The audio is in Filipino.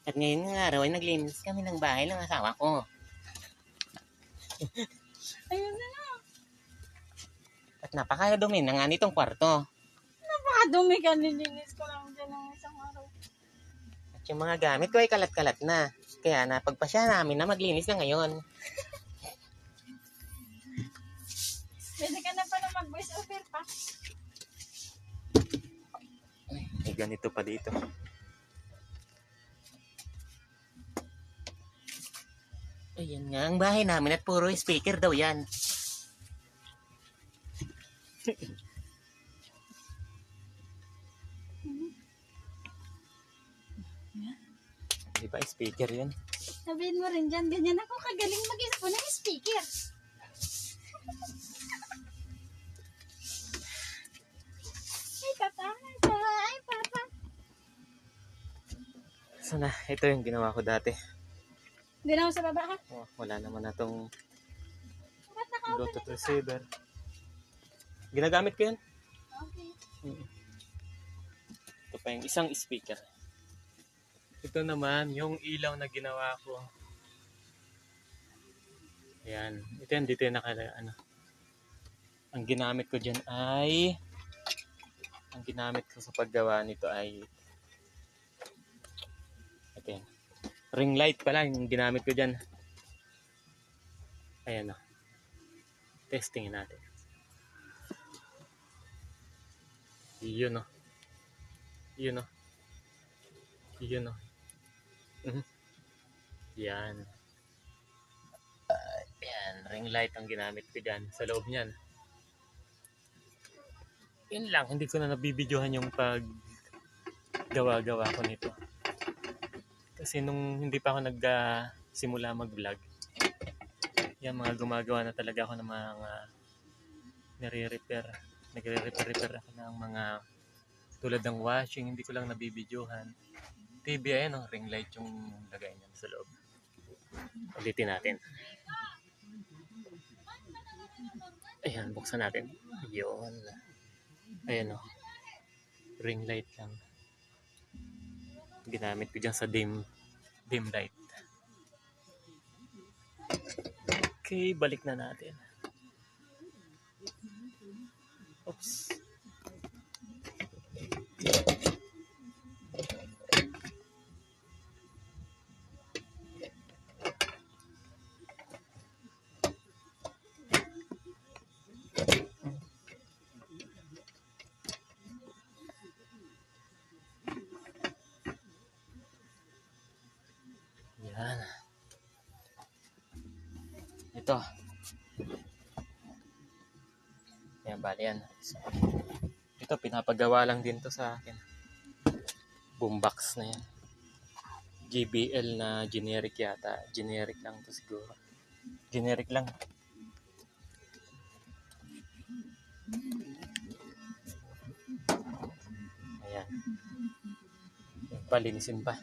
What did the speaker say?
At ngayon nga araw ay naglinis kami ng bahay ng asawa ko. Ayun na nga. At napakadumi na nga nitong kwarto. Napakadumi ka, nilinis ko lang dyan ng isang araw. At yung mga gamit ko ay kalat-kalat na. Kaya napagpasya namin na maglinis na ngayon. Pwede ka na pala mag-voice over pa. May ganito pa dito. Ayan nga ang bahay namin at puro speaker daw yan. Di ba speaker yan? Sabihin mo rin dyan, ganyan ako kagaling mag-isa po ng speaker. Ay, papa. Ay, papa. Sana, ito yung ginawa ko dati. Hindi na ako sa baba, ha? Oh, wala naman na tong Ba't naka-open Bluetooth receiver. Ginagamit ko yan. Okay. Ito pa yung isang speaker. Ito naman yung ilaw na ginawa ko. Ayan. Ito yan, dito yung ano. Ang ginamit ko dyan ay ang ginamit ko sa paggawa nito ay ito yan. Ring light pala yung ginamit ko dyan. Ayan o. Testingin natin. Yun o. Yun o. Yun o. Yan. Yan. Ring light ang ginamit ko dyan sa loob niyan. Yun lang. Hindi ko na nabibidyohan yung paggawa-gawa ko nito. Kasi nung hindi pa ako nagsimula mag-vlog, yan mga gumagawa na talaga ako ng mga nire-repair ako ng mga tulad ng washing, hindi ko lang nabibidyohan. TV, ayan o, ring light yung lagay niyan sa loob. Ulitin natin. Ayan, buksan natin. Yun. Ayan o. Ring light lang. Ginamit ko dyan sa dim light. Okay, balik na natin. Oops. Yan. Ito. Yan, bali yan. So, ito, pinapagawa lang din to sa akin. Boombox na yan. JBL na generic yata. Generic lang to siguro. Generic lang. Ayan. Palinisin pa.